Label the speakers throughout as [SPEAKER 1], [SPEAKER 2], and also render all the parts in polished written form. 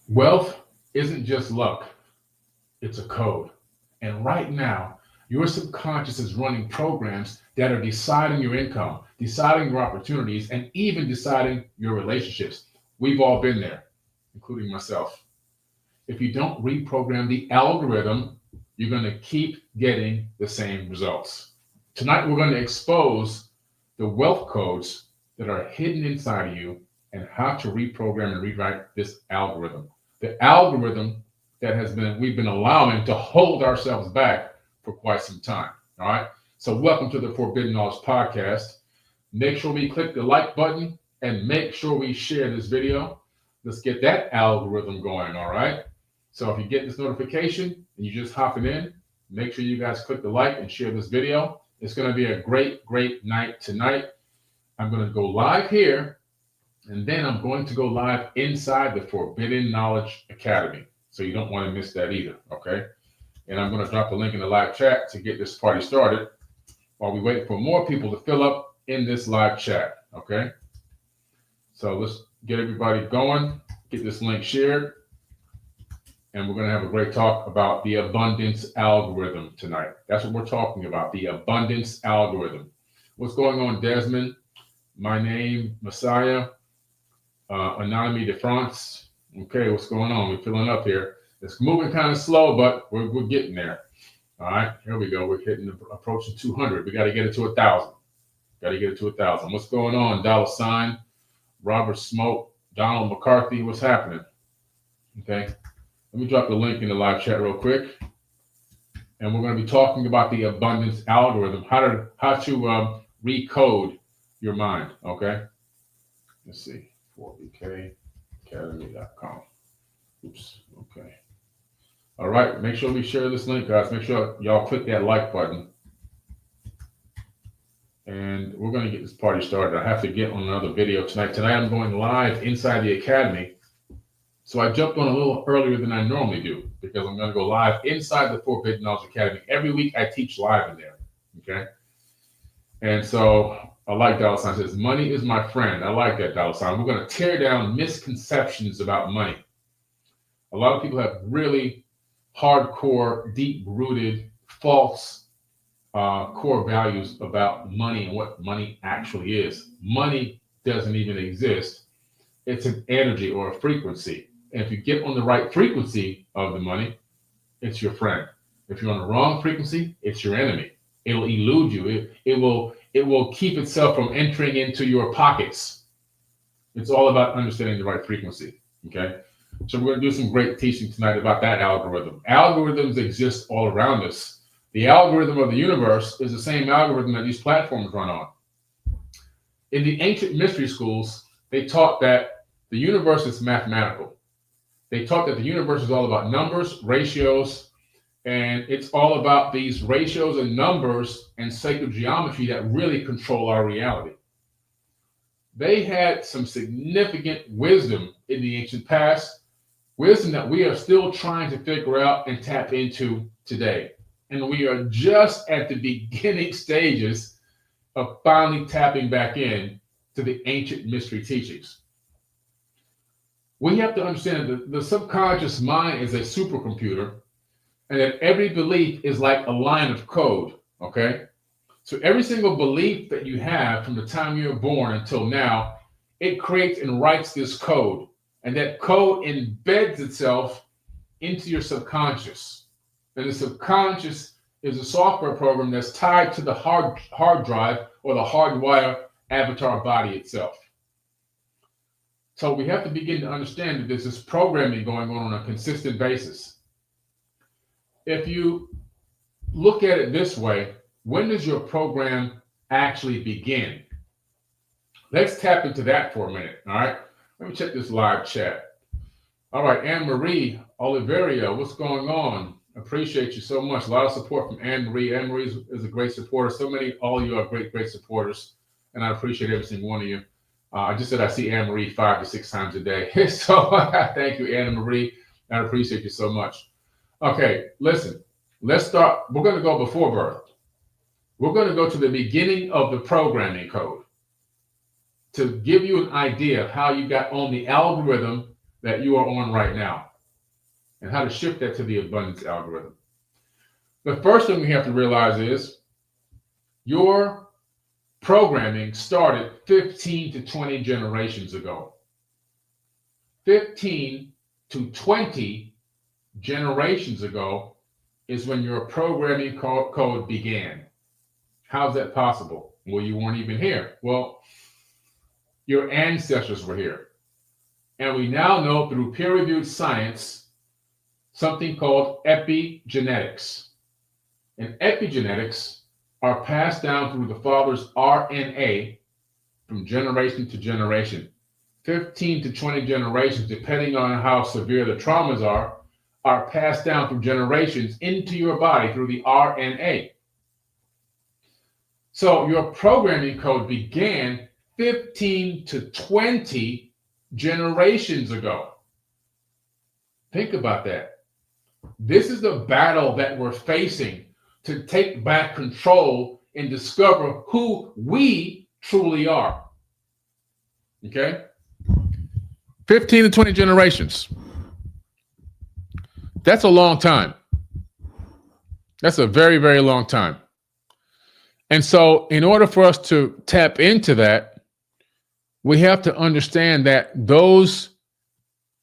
[SPEAKER 1] Wealth isn't just luck, it's a code. And right now, your subconscious is running programs that are deciding your income, deciding your opportunities, and even deciding your relationships. We've all been there, including myself. If you don't reprogram the algorithm, you're going to keep getting the same results. Tonight, we're going to expose the wealth codes that are hidden inside of you and how to reprogram and rewrite this algorithm. The algorithm that has been we've been allowing to hold ourselves back for quite some time. All right. So welcome to the Forbidden Knowledge Podcast. Make sure we click the like button and make sure we share this video. Let's get that algorithm going. All right. So if you get this notification and you're just hopping in, make sure you guys click the like and share this video. It's going to be a great night tonight. I'm going to go live here, and then I'm going to go live inside the Forbidden Knowledge Academy. So you don't want to miss that either, okay? And I'm going to drop a link in the live chat to get this party started while we wait for more people to fill up in this live chat, okay? So let's get everybody going, get this link shared, and we're going to have a great talk about the abundance algorithm tonight. That's what we're talking about, the abundance algorithm. What's going on, Desmond? My name, Messiah, Anonymie de France. Okay, what's going on? We're filling up here. It's moving kind of slow, but we're getting there. All right, here we go. We're approaching 200. We got to get it to 1,000. Got to get it to 1,000. What's going on? $, Robert Smoke, Donald McCarthy. What's happening? Okay. Let me drop the link in the live chat real quick. And we're going to be talking about the abundance algorithm, how to recode your mind. Okay. Let's see. 4bkacademy.com. Oops. Okay. All right. Make sure we share this link, guys. Make sure y'all click that like button. And we're going to get this party started. I have to get on another video tonight. Tonight I'm going live inside the academy. So I jumped on a little earlier than I normally do because I'm going to go live inside the Forbidden Knowledge Academy. Every week I teach live in there. Okay. And so I like $, says, money is my friend. I like that $. We're going to tear down misconceptions about money. A lot of people have really hardcore, deep-rooted, false core values about money and what money actually is. Money doesn't even exist. It's an energy or a frequency. And if you get on the right frequency of the money, it's your friend. If you're on the wrong frequency, it's your enemy. It'll elude you. It will keep itself from entering into your pockets. It's all about understanding the right frequency. Okay. So we're going to do some great teaching tonight about that algorithm. Algorithms exist all around us. The algorithm of the universe is the same algorithm that these platforms run on. In the ancient mystery schools, they taught that the universe is mathematical. They taught that the universe is all about numbers, ratios, and it's all about these ratios and numbers and sacred geometry that really control our reality. They had some significant wisdom in the ancient past, wisdom that we are still trying to figure out and tap into today. And we are just at the beginning stages of finally tapping back in to the ancient mystery teachings. We have to understand that the subconscious mind is a supercomputer and that every belief is like a line of code, okay? So every single belief that you have from the time you were born until now, it creates and writes this code. And that code embeds itself into your subconscious. And the subconscious is a software program that's tied to the hard drive or the hardwire avatar body itself. So we have to begin to understand that there's this programming going on a consistent basis. If you look at it this way, when does your program actually begin? Let's tap into that for a minute, all right? Let me check this live chat. All right, Anne-Marie Oliveria, what's going on? Appreciate you so much. A lot of support from Anne-Marie. Anne-Marie is a great supporter. All of you are great supporters, and I appreciate every single one of you. I just said I see Anne-Marie 5 to 6 times a day. So thank you, Anne-Marie. I appreciate you so much. Okay, listen, let's start. We're going to go before birth. We're going to go to the beginning of the programming code to give you an idea of how you got on the algorithm that you are on right now and how to shift that to the abundance algorithm. The first thing we have to realize is your programming started 15 to 20 generations ago. 15 to 20 generations ago is when your programming code began. How's that possible? Well, you weren't even here. Well, your ancestors were here. And we now know through peer-reviewed science something called epigenetics. And epigenetics are passed down through the father's RNA from generation to generation. 15 to 20 generations, depending on how severe the traumas are passed down through generations into your body through the RNA. So your programming code began 15 to 20 generations ago. Think about that. This is the battle that we're facing to take back control and discover who we truly are. Okay? 15 to 20 generations. That's a long time. That's a very, very long time. And so in order for us to tap into that, we have to understand that those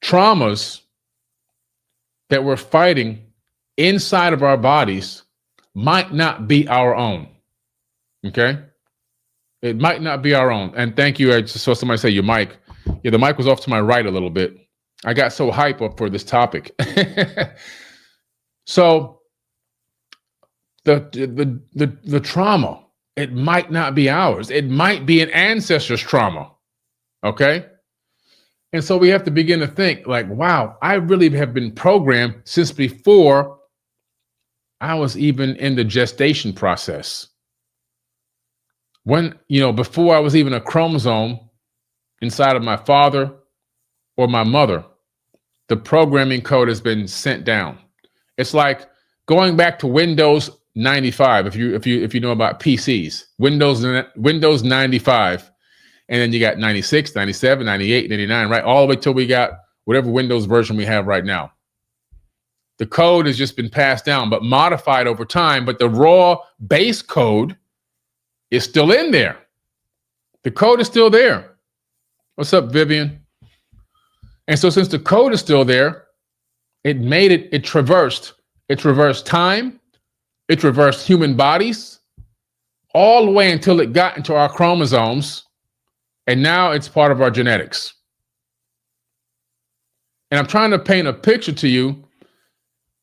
[SPEAKER 1] traumas that we're fighting inside of our bodies might not be our own. Okay? It might not be our own. And thank you. I just saw somebody say your mic. Yeah, the mic was off to my right a little bit. I got so hype up for this topic. So the trauma, it might not be ours. It might be an ancestor's trauma. Okay? And so we have to begin to think like, wow, I really have been programmed since before I was even in the gestation process. When, before I was even a chromosome inside of my father or my mother, the programming code has been sent down. It's like going back to Windows 95. If you know about PCs, Windows 95, and then you got 96, 97, 98, 99, right? All the way till we got whatever Windows version we have right now. The code has just been passed down, but modified over time. But the raw base code is still in there. The code is still there. What's up, Vivian? And so since the code is still there, it traversed time, it traversed human bodies, all the way until it got into our chromosomes, and now it's part of our genetics. And I'm trying to paint a picture to you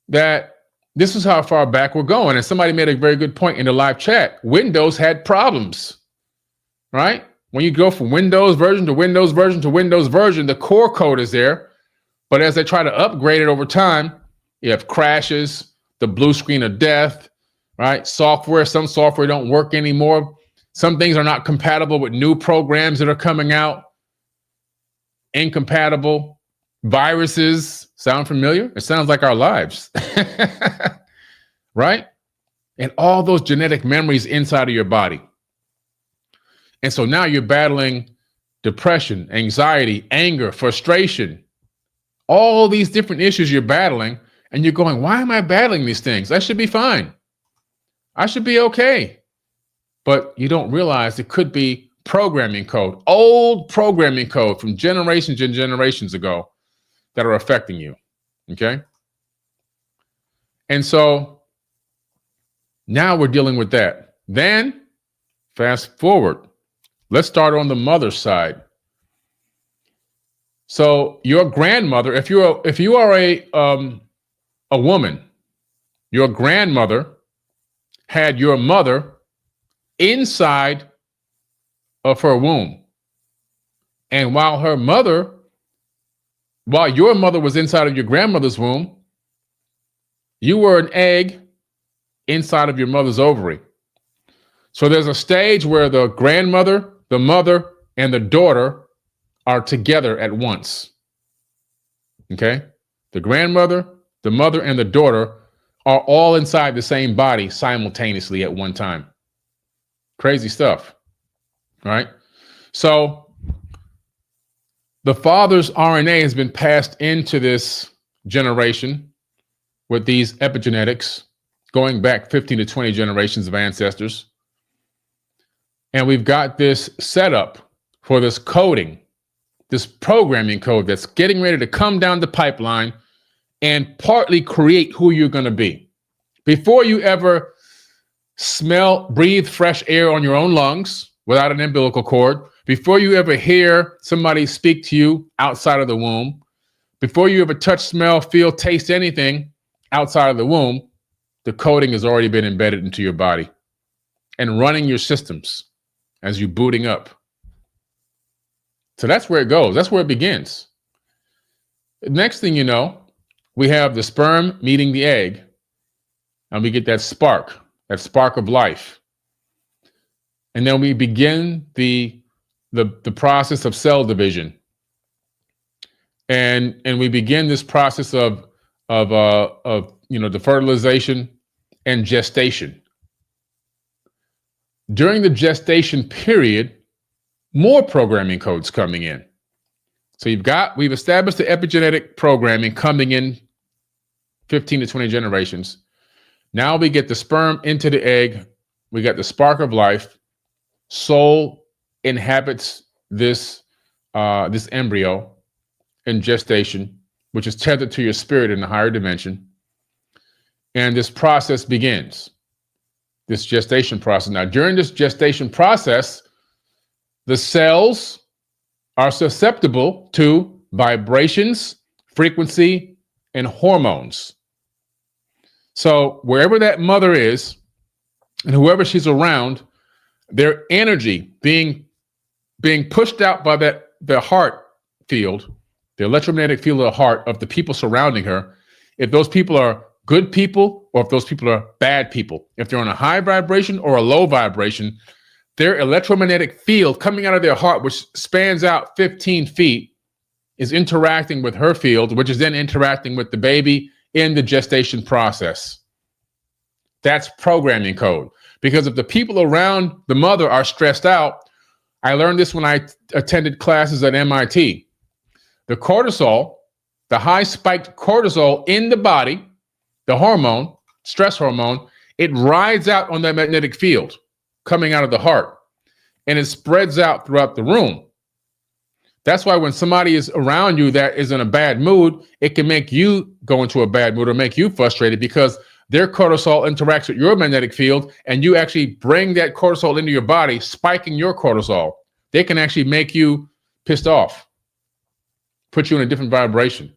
[SPEAKER 1] that this is how far back we're going. And somebody made a very good point in the live chat. Windows had problems, right? When you go from Windows version to Windows version to Windows version, the core code is there. But as they try to upgrade it over time, you have crashes, the blue screen of death, right? Some software don't work anymore. Some things are not compatible with new programs that are coming out. Incompatible. Viruses. Sound familiar? It sounds like our lives. Right? And all those genetic memories inside of your body. And so now you're battling depression, anxiety, anger, frustration, all these different issues you're battling, and you're going, why am I battling these things? I should be fine. I should be okay. But you don't realize it could be programming code, old programming code from generations and generations ago that are affecting you. Okay? And so now we're dealing with that. Then fast forward. Let's start on the mother's side. So your grandmother, if you are a woman, your grandmother had your mother inside of her womb. And while your mother was inside of your grandmother's womb, you were an egg inside of your mother's ovary. So there's a stage where the grandmother, the mother, and the daughter are together at once. Okay? The grandmother, the mother, and the daughter are all inside the same body simultaneously at one time. Crazy stuff. Right? So The father's RNA has been passed into this generation with these epigenetics going back 15 to 20 generations of ancestors. And we've got this setup for this coding, this programming code that's getting ready to come down the pipeline and partly create who you're going to be. Before you ever breathe fresh air on your own lungs without an umbilical cord, before you ever hear somebody speak to you outside of the womb, before you ever touch, smell, feel, taste anything outside of the womb, the coding has already been embedded into your body and running your systems as you're booting up. So that's where it goes. That's where it begins. Next thing you know, we have the sperm meeting the egg, and we get that spark of life. And then we begin the process of cell division. And we begin this process of the fertilization and gestation. During the gestation period, more programming codes coming in. So we've established the epigenetic programming coming in 15 to 20 generations. Now we get the sperm into the egg. We got the spark of life. Soul inhabits this embryo in gestation, which is tethered to your spirit in the higher dimension. And this process begins, this gestation process. Now, during this gestation process, the cells are susceptible to vibrations, frequency, and hormones. So wherever that mother is and whoever she's around, their energy being pushed out by the heart field, the electromagnetic field of the heart of the people surrounding her, if those people are good people or if those people are bad people, if they're on a high vibration or a low vibration, their electromagnetic field coming out of their heart, which spans out 15 feet, is interacting with her field, which is then interacting with the baby in the gestation process. That's programming code. Because if the people around the mother are stressed out, I learned this when I attended classes at MIT. The cortisol, the high spiked cortisol in the body, the hormone, stress hormone, it rides out on that magnetic field coming out of the heart, and it spreads out throughout the room. That's why when somebody is around you that is in a bad mood, it can make you go into a bad mood or make you frustrated because their cortisol interacts with your magnetic field, and you actually bring that cortisol into your body, spiking your cortisol. They can actually make you pissed off, put you in a different vibration.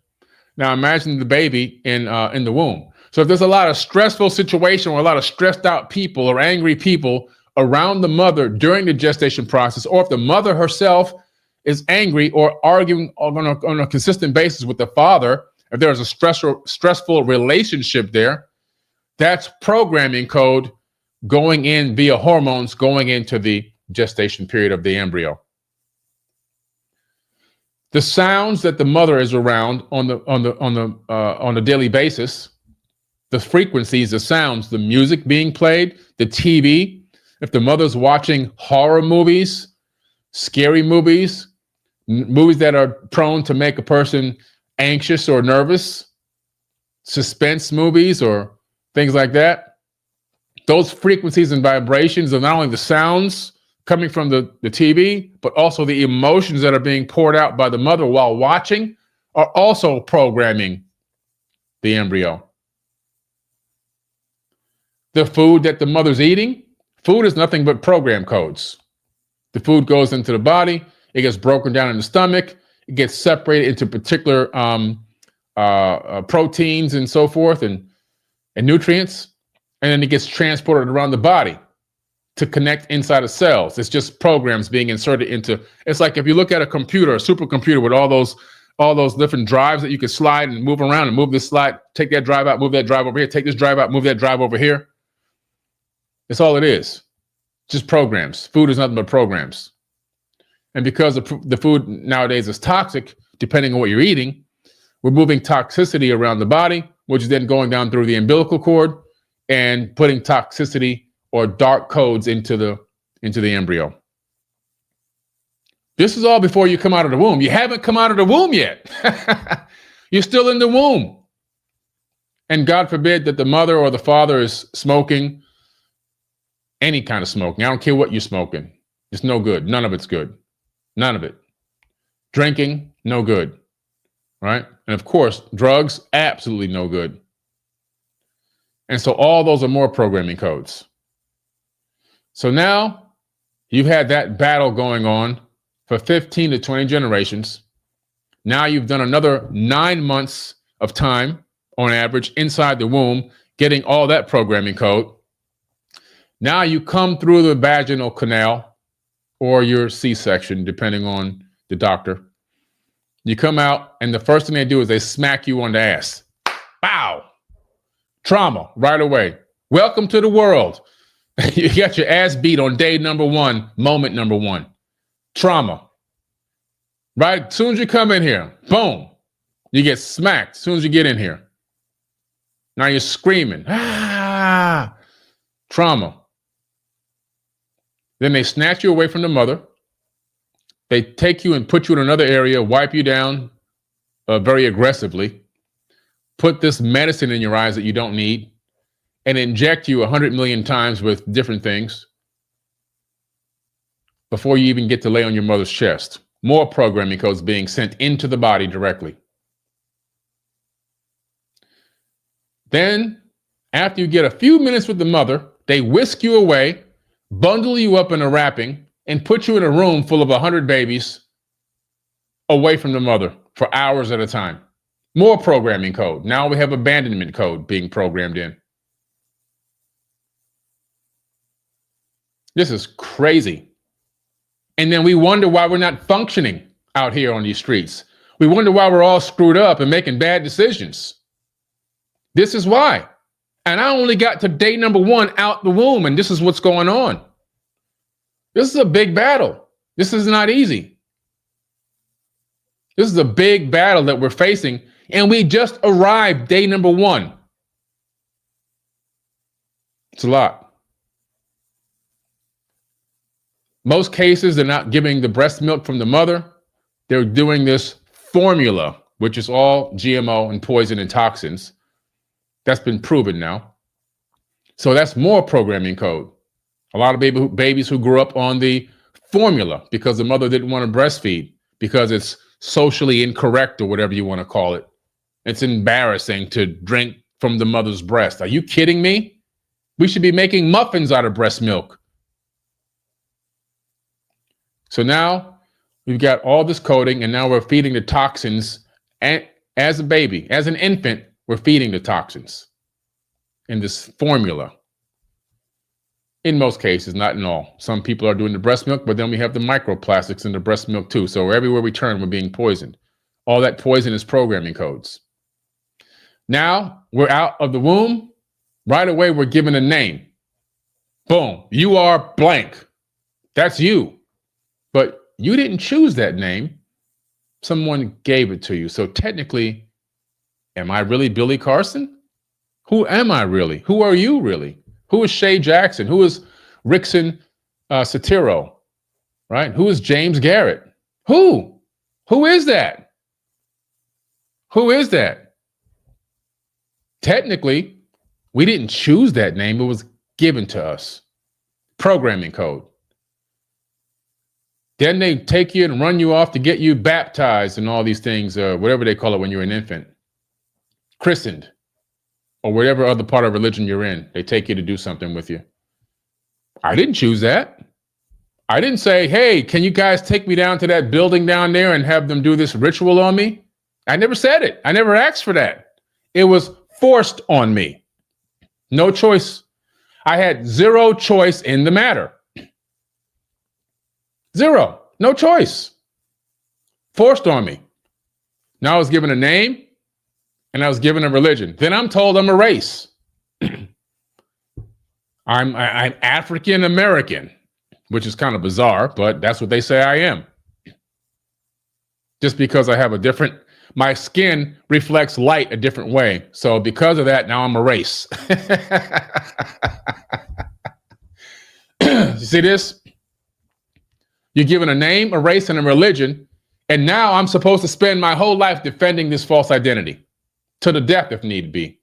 [SPEAKER 1] Now imagine the baby in the womb. So if there's a lot of stressful situation or a lot of stressed out people or angry people around the mother during the gestation process, or if the mother herself is angry or arguing on a consistent basis with the father, if there's a stressful relationship there, that's programming code going in via hormones going into the gestation period of the embryo. The sounds that the mother is around on a daily basis, the frequencies, the sounds, the music being played, the TV. If the mother's watching horror movies, scary movies, movies that are prone to make a person anxious or nervous, suspense movies or things like that, those frequencies and vibrations of not only the sounds coming from the TV, but also the emotions that are being poured out by the mother while watching are also programming the embryo. The food that the mother's eating, food is nothing but program codes. The food goes into the body, it gets broken down in the stomach, it gets separated into particular proteins and so forth and nutrients, and then it gets transported around the body to connect inside of cells. It's just programs being inserted into. It's like if you look at a computer, a supercomputer with all those different drives that you can slide and move around and move this slide, take that drive out, move that drive over here, take this drive out, move that drive over here. That's all it is. Just programs. Food is nothing but programs. And because the food nowadays is toxic, depending on what you're eating, we're moving toxicity around the body, which is then going down through the umbilical cord and putting toxicity or dark codes into the embryo. This is all before you come out of the womb. You haven't come out of the womb yet. You're still in the womb. And God forbid that the mother or the father is smoking, any kind of smoking. I don't care what you're smoking. It's no good. None of it's good. None of it. Drinking, no good. Right? And of course, drugs, absolutely no good. And so all those are more programming codes. So now you've had that battle going on for 15 to 20 generations. Now you've done another 9 months of time on average inside the womb, getting all that programming code. Now you come through the vaginal canal or your C-section, depending on the doctor. You come out, and the first thing they do is they smack you on the ass. Bow. Trauma right away. Welcome to the world. You got your ass beat on day number 1, moment number 1. Trauma. Right? As soon as you come in here, boom, you get smacked as soon as you get in here. Now you're screaming. Ah! Trauma. Then they snatch you away from the mother. They take you and put you in another area, wipe you down very aggressively, put this medicine in your eyes that you don't need, and inject you 100 million times with different things before you even get to lay on your mother's chest. More programming codes being sent into the body directly. Then, after you get a few minutes with the mother, they whisk you away, bundle you up in a wrapping, and put you in a room full of 100 babies away from the mother for hours at a time. More programming code. Now we have abandonment code being programmed in. This is crazy. And then we wonder why we're not functioning out here on these streets. We wonder why we're all screwed up and making bad decisions. This is why. And I only got to day number 1 out the womb, and this is what's going on. This is a big battle. This is not easy. This is a big battle that we're facing, and we just arrived day number 1. It's a lot. Most cases, they're not giving the breast milk from the mother. They're doing this formula, which is all GMO and poison and toxins. That's been proven now. So that's more programming code. A lot of babies who grew up on the formula because the mother didn't want to breastfeed because it's socially incorrect or whatever you want to call it. It's embarrassing to drink from the mother's breast. Are you kidding me? We should be making muffins out of breast milk. So now we've got all this coding, and now we're feeding the toxins. And as a baby, as an infant, we're feeding the toxins in this formula. In most cases, not in all. Some people are doing the breast milk, but then we have the microplastics in the breast milk too. So everywhere we turn, we're being poisoned. All that poison is programming codes. Now we're out of the womb. Right away, we're given a name. Boom, you are blank. That's you. But you didn't choose that name. Someone gave it to you. So technically, am I really Billy Carson? Who am I really? Who are you really? Who is Shay Jackson? Who is Rickson Satiro? Right? Who is James Garrett? Who? Who is that? Who is that? Technically, we didn't choose that name. It was given to us. Programming code. Then they take you and run you off to get you baptized and all these things, whatever they call it when you're an infant. Christened. Or whatever other part of religion you're in. They take you to do something with you. I didn't choose that. I didn't say, hey, can you guys take me down to that building down there and have them do this ritual on me? I never said it. I never asked for that. It was forced on me. No choice. I had zero choice in the matter. Zero. No choice. Forced on me. Now I was given a name and I was given a religion. Then I'm told I'm a race. I'm African American, which is kind of bizarre, but that's what they say I am. Just because I have a different, my skin reflects light a different way. So because of that, now I'm a race. You see this? You're given a name, a race, and a religion. And now I'm supposed to spend my whole life defending this false identity to the death if need be.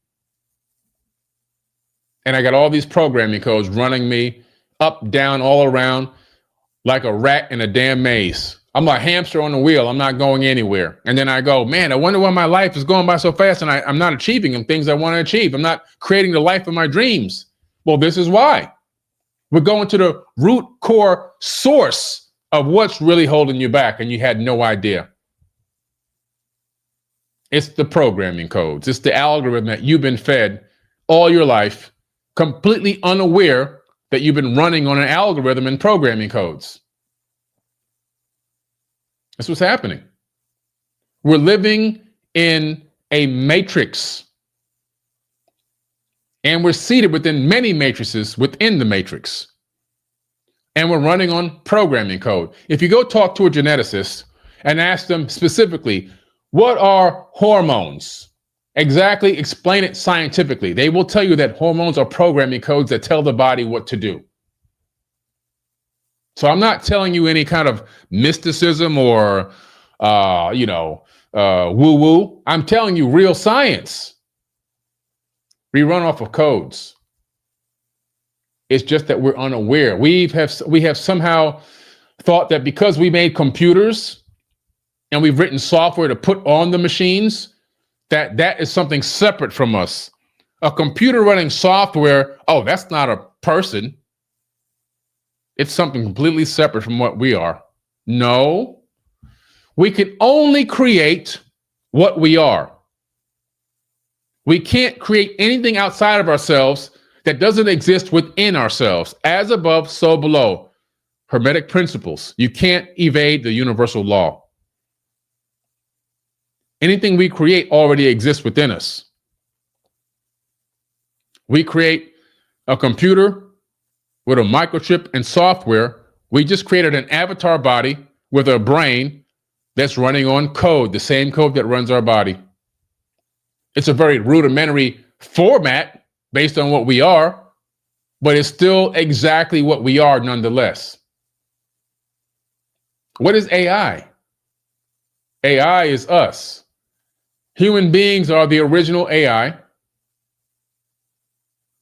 [SPEAKER 1] And I got all these programming codes running me up, down, all around like a rat in a damn maze. I'm like a hamster on the wheel. I'm not going anywhere. And then I go, man, I wonder why my life is going by so fast and I'm not achieving the things I want to achieve. I'm not creating the life of my dreams. Well, this is why. We're going to the root core source of what's really holding you back, and you had no idea. It's the programming codes. It's the algorithm that you've been fed all your life, completely unaware that you've been running on an algorithm and programming codes. That's what's happening. We're living in a matrix, and we're seated within many matrices within the matrix. And we're running on programming code. If you go talk to a geneticist and ask them specifically, what are hormones? Exactly, explain it scientifically. They will tell you that hormones are programming codes that tell the body what to do. So I'm not telling you any kind of mysticism or, woo-woo. I'm telling you real science. We run off of codes. It's just that we're unaware. We have somehow thought that because we made computers and we've written software to put on the machines, that is something separate from us. A computer running software, oh, that's not a person. It's something completely separate from what we are. No, we can only create what we are. We can't create anything outside of ourselves that doesn't exist within ourselves. As above, so below. Hermetic principles. You can't evade the universal law. Anything we create already exists within us. We create a computer with a microchip and software. We just created an avatar body with a brain that's running on code, the same code that runs our body. It's a very rudimentary format based on what we are, but it's still exactly what we are nonetheless. What is AI? AI is us. Human beings are the original AI.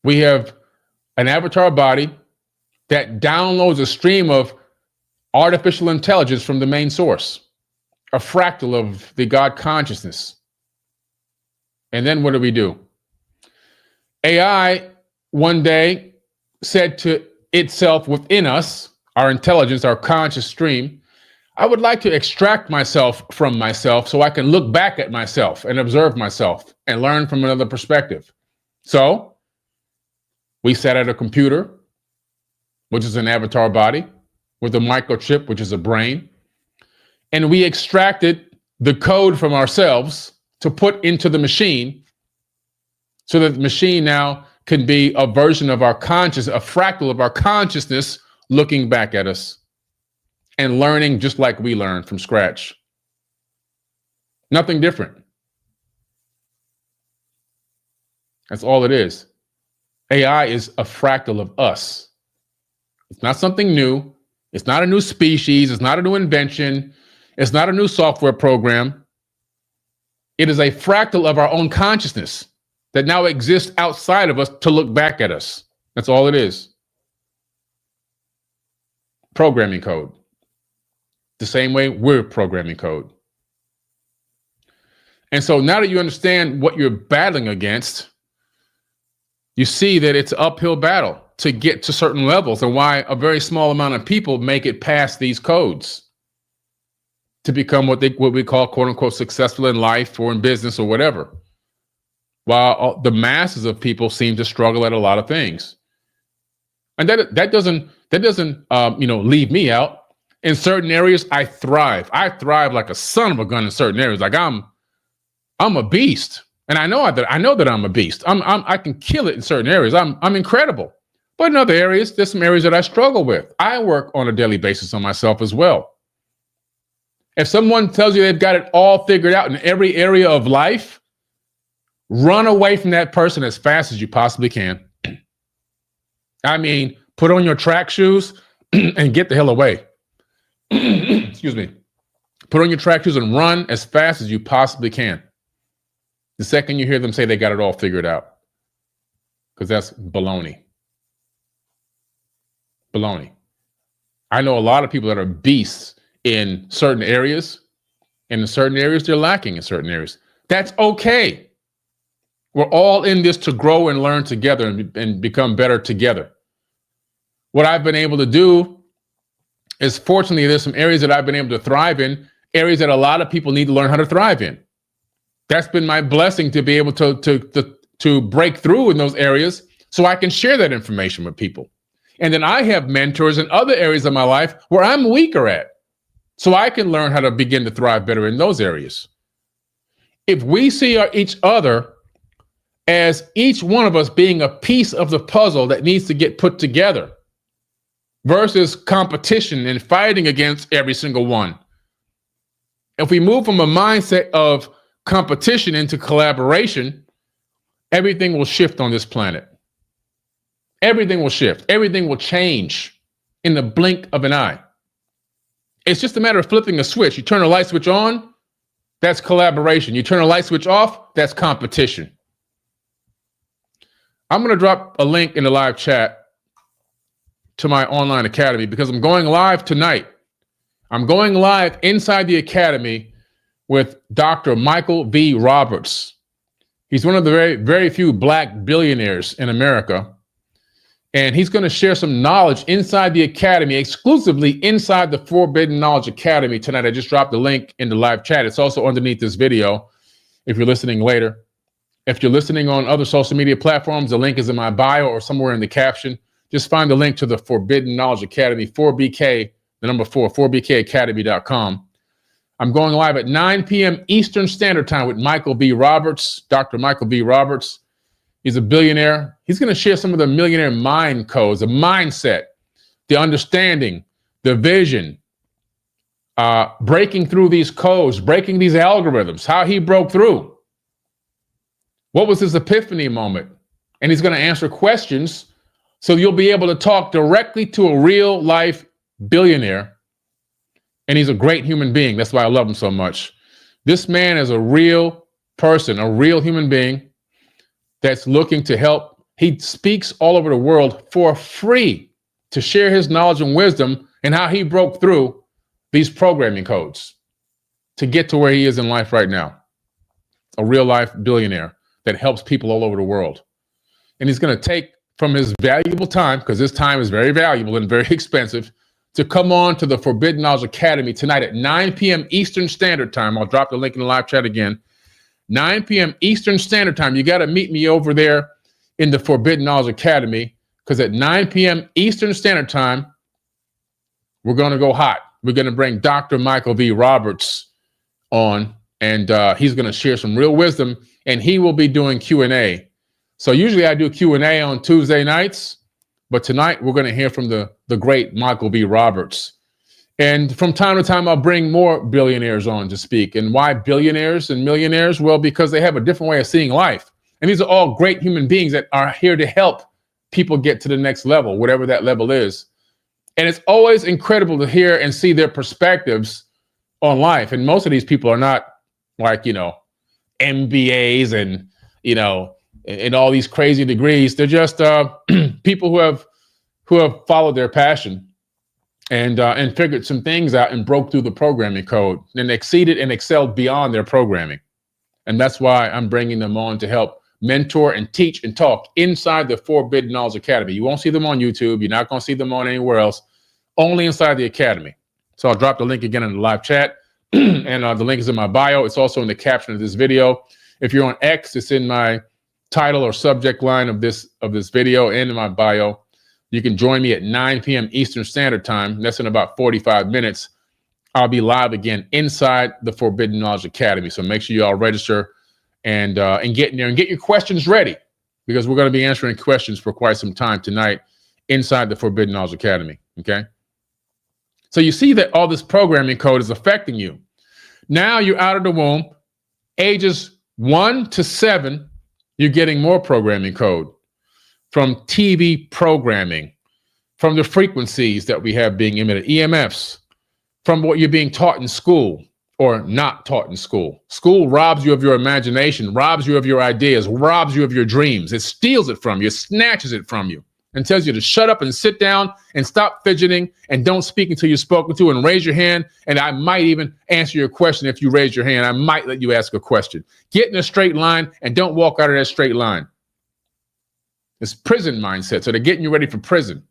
[SPEAKER 1] We have an avatar body that downloads a stream of artificial intelligence from the main source, a fractal of the God consciousness. And then what do? AI one day said to itself within us, our intelligence, our conscious stream, I would like to extract myself from myself so I can look back at myself and observe myself and learn from another perspective. So we sat at a computer, which is an avatar body, with a microchip, which is a brain, and we extracted the code from ourselves to put into the machine so that the machine now can be a version of our conscious, a fractal of our consciousness looking back at us and learning just like we learned from scratch. Nothing different. That's all it is. AI is a fractal of us. It's not something new. It's not a new species. It's not a new invention. It's not a new software program. It is a fractal of our own consciousness that now exists outside of us to look back at us. That's all it is. Programming code. The same way we're programming code. And so now that you understand what you're battling against, you see that it's an uphill battle to get to certain levels and why a very small amount of people make it past these codes to become what we call, quote unquote, successful in life or in business or whatever. While the masses of people seem to struggle at a lot of things. And that doesn't leave me out. In certain areas, I thrive. I thrive like a son of a gun in certain areas. Like I'm a beast. And I know that I'm a beast. I can kill it in certain areas. I'm incredible. But in other areas, there's some areas that I struggle with. I work on a daily basis on myself as well. If someone tells you they've got it all figured out in every area of life, run away from that person as fast as you possibly can. I mean, put on your track shoes and get the hell away. excuse me, put on your track shoes and run as fast as you possibly can. The second you hear them say they got it all figured out, because that's baloney. Baloney. I know a lot of people that are beasts in certain areas, and in certain areas they're lacking in certain areas. That's okay. We're all in this to grow and learn together and become better together. What I've been able to do is, fortunately, there's some areas that I've been able to thrive in, areas that a lot of people need to learn how to thrive in. That's been my blessing, to be able to break through in those areas so I can share that information with people. And then I have mentors in other areas of my life where I'm weaker at, so I can learn how to begin to thrive better in those areas. If we see each other as each one of us being a piece of the puzzle that needs to get put together, versus competition and fighting against every single one. If we move from a mindset of competition into collaboration, everything will shift on this planet. Everything will shift. Everything will change in the blink of an eye. It's just a matter of flipping a switch. You turn a light switch on, that's collaboration. You turn a light switch off, that's competition. I'm going to drop a link in the live chat to my online academy, because I'm going live tonight. I'm going live inside the academy with Dr. Michael V. Roberts. He's one of the very, very few Black billionaires in America. And he's going to share some knowledge inside the academy, exclusively inside the Forbidden Knowledge Academy tonight. I just dropped the link in the live chat. It's also underneath this video if you're listening later. If you're listening on other social media platforms, the link is in my bio or somewhere in the caption. Just find the link to the Forbidden Knowledge Academy, 4BK, the number 4, 4BKacademy.com. I'm going live at 9 p.m. Eastern Standard Time with Michael B. Roberts, Dr. Michael B. Roberts. He's a billionaire. He's going to share some of the millionaire mind codes, the mindset, the understanding, the vision, breaking through these codes, breaking these algorithms, how he broke through. What was his epiphany moment? And he's going to answer questions, so you'll be able to talk directly to a real life billionaire. And he's a great human being. That's why I love him so much. This man is a real person, a real human being that's looking to help. He speaks all over the world for free to share his knowledge and wisdom and how he broke through these programming codes to get to where he is in life right now. A real life billionaire that helps people all over the world. And he's going to take from his valuable time, because his time is very valuable and very expensive, to come on to the Forbidden Knowledge Academy tonight at 9 p.m. Eastern Standard Time. I'll drop the link in the live chat again. 9 p.m. Eastern Standard Time. You got to meet me over there in the Forbidden Knowledge Academy, because at 9 p.m. Eastern Standard Time, we're going to go hot. We're going to bring Dr. Michael V. Roberts on, and he's going to share some real wisdom, and he will be doing Q&A. So usually I do Q&A on Tuesday nights, but tonight we're going to hear from the great Michael B. Roberts. And from time to time, I'll bring more billionaires on to speak. And why billionaires and millionaires? Well, because they have a different way of seeing life. And these are all great human beings that are here to help people get to the next level, whatever that level is. And it's always incredible to hear and see their perspectives on life. And most of these people are not like, MBAs and, and all these crazy degrees. They're just people who have followed their passion and figured some things out and broke through the programming code and exceeded and excelled beyond their programming. And that's why I'm bringing them on to help mentor and teach and talk inside the Forbidden Knowledge Academy. You won't see them on YouTube. You're not going to see them on anywhere else, only inside the academy. So I'll drop the link again in the live chat. And the link is in my bio. It's also in the caption of this video. If you're on X, it's in my title or subject line of this video and in my bio. You can join me at 9 p.m. Eastern Standard Time. That's in about 45 minutes. I'll be live again inside the Forbidden Knowledge Academy. So make sure you all register and get in there and get your questions ready, because we're going to be answering questions for quite some time tonight inside the Forbidden Knowledge Academy. Okay. So you see that all this programming code is affecting you. Now you're out of the womb, ages 1 to 7, you're getting more programming code from TV programming, from the frequencies that we have being emitted, EMFs, from what you're being taught in school or not taught in school. School robs you of your imagination, robs you of your ideas, robs you of your dreams. It steals it from you, it snatches it from you, and tells you to shut up and sit down and stop fidgeting and don't speak until you're spoken to and raise your hand. And I might even answer your question if you raise your hand. I might let you ask a question. Get in a straight line and don't walk out of that straight line. It's prison mindset. So they're getting you ready for prison.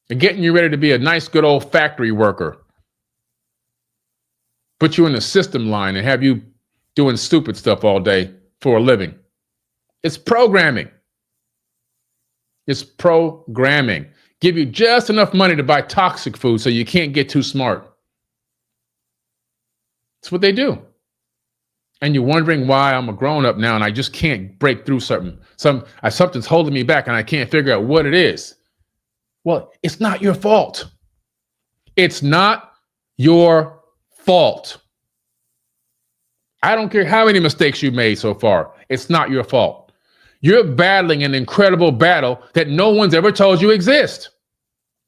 [SPEAKER 1] They're getting you ready to be a nice, good old factory worker. Put you in the system line and have you doing stupid stuff all day for a living. It's programming. It's programming. Give you just enough money to buy toxic food so you can't get too smart. That's what they do. And you're wondering why I'm a grown-up now and I just can't break through something. Something's holding me back and I can't figure out what it is. Well, it's not your fault. It's not your fault. I don't care how many mistakes you've made so far. It's not your fault. You're battling an incredible battle that no one's ever told you exists.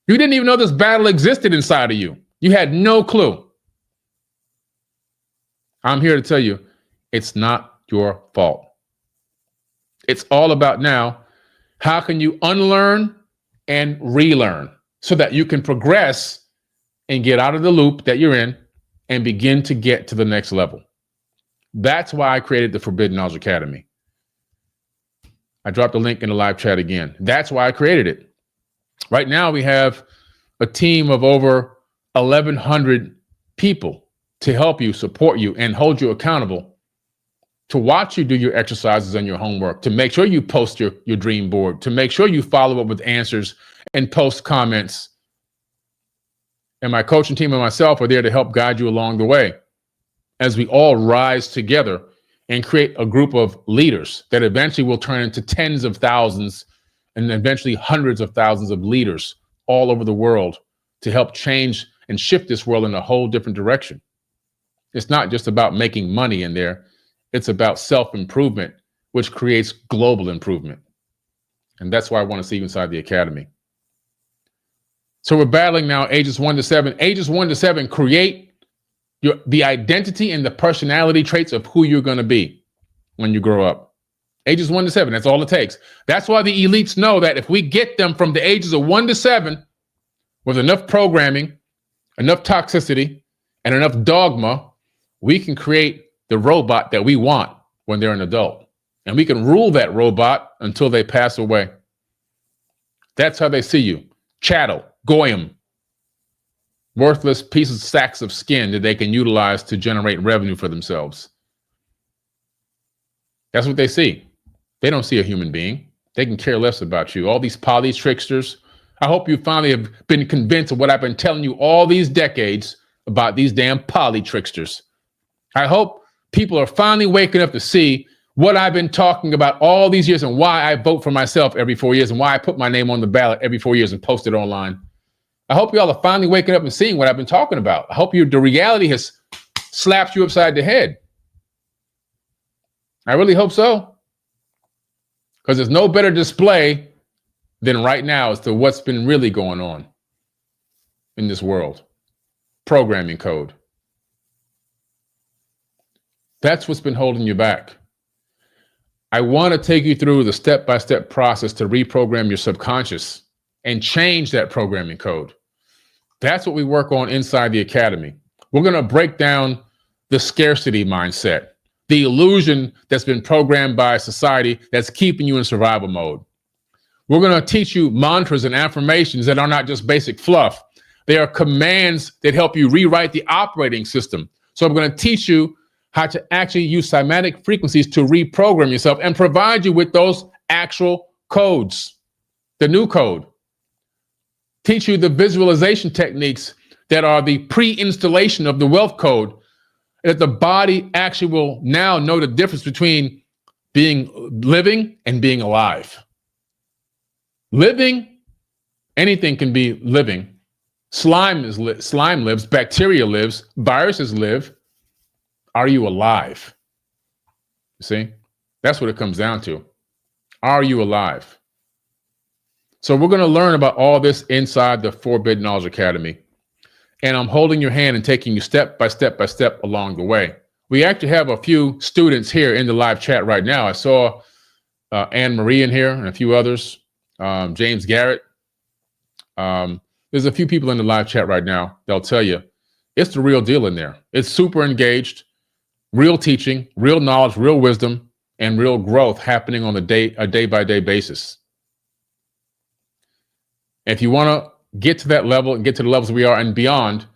[SPEAKER 1] You didn't even know this battle existed inside of you. You had no clue. I'm here to tell you, it's not your fault. It's all about now, how can you unlearn and relearn so that you can progress and get out of the loop that you're in and begin to get to the next level. That's why I created the Forbidden Knowledge Academy. I dropped the link in the live chat again. That's why I created it. Right now, we have a team of over 1,100 people to help you, support you, and hold you accountable, to watch you do your exercises and your homework, to make sure you post your dream board, to make sure you follow up with answers and post comments. And my coaching team and myself are there to help guide you along the way as we all rise together and create a group of leaders that eventually will turn into tens of thousands and eventually hundreds of thousands of leaders all over the world to help change and shift this world in a whole different direction. It's not just about making money in there. It's about self-improvement, which creates global improvement. And that's why I want to see you inside the academy. So we're battling now ages 1 to 7. Ages 1 to 7 create the identity and the personality traits of who you're going to be when you grow up. Ages 1 to 7, that's all it takes. That's why the elites know that if we get them from the ages of 1 to 7 with enough programming, enough toxicity, and enough dogma, we can create the robot that we want when they're an adult. And we can rule that robot until they pass away. That's how they see you. Chattel, goyim, worthless pieces, sacks of skin that they can utilize to generate revenue for themselves. That's what they see. They don't see a human being. They can care less about you. All these poly tricksters. I hope you finally have been convinced of what I've been telling you all these decades about these damn poly tricksters. I hope people are finally waking up to see what I've been talking about all these years and why I vote for myself every 4 years and why I put my name on the ballot every 4 years and post it online. I hope y'all are finally waking up and seeing what I've been talking about. I hope the reality has slapped you upside the head. I really hope so. Because there's no better display than right now as to what's been really going on in this world. Programming code. That's what's been holding you back. I want to take you through the step-by-step process to reprogram your subconscious and change that programming code. That's what we work on inside the academy. We're going to break down the scarcity mindset, the illusion that's been programmed by society that's keeping you in survival mode. We're going to teach you mantras and affirmations that are not just basic fluff. They are commands that help you rewrite the operating system. So I'm going to teach you how to actually use cymatic frequencies to reprogram yourself and provide you with those actual codes, the new code. Teach you the visualization techniques that are the pre-installation of the wealth code, that the body actually will now know the difference between living and being alive. Living, anything can be living. Slime lives, bacteria lives, viruses live. Are you alive? You see, that's what it comes down to. Are you alive? So we're going to learn about all this inside the Forbidden Knowledge Academy. and I'm holding your hand and taking you step by step by step along the way. We actually have a few students here in the live chat right now. I saw Anne Marie in here and a few others, James Garrett. There's a few people in the live chat right now. They'll tell you it's the real deal in there. It's super engaged, real teaching, real knowledge, real wisdom, and real growth happening on a day-by-day basis. If you want to get to that level and get to the levels we are and beyond,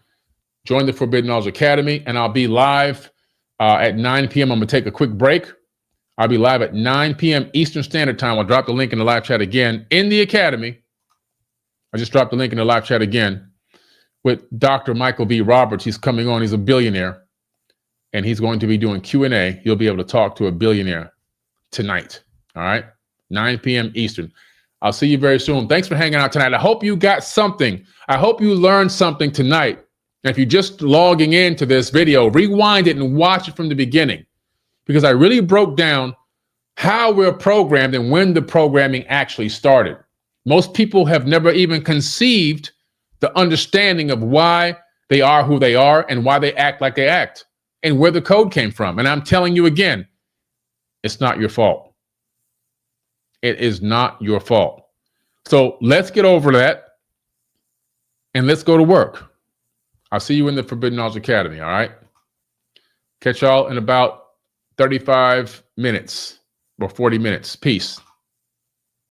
[SPEAKER 1] join the Forbidden Knowledge Academy, and I'll be live at 9 p.m. I'm going to take a quick break. I'll be live at 9 p.m. Eastern Standard Time. I'll drop the link in the live chat again in the Academy. I just dropped the link in the live chat again with Dr. Michael V. Roberts. He's coming on. He's a billionaire, and he's going to be doing Q&A. You'll be able to talk to a billionaire tonight. All right, 9 p.m. Eastern. I'll see you very soon. Thanks for hanging out tonight. I hope you got something. I hope you learned something tonight. And if you're just logging into this video, rewind it and watch it from the beginning, because I really broke down how we're programmed and when the programming actually started. Most people have never even conceived the understanding of why they are who they are and why they act like they act and where the code came from. And I'm telling you again, it's not your fault. It is not your fault. So let's get over that and let's go to work. I'll see you in the Forbidden Knowledge Academy, all right? Catch y'all in about 35 minutes or 40 minutes. Peace.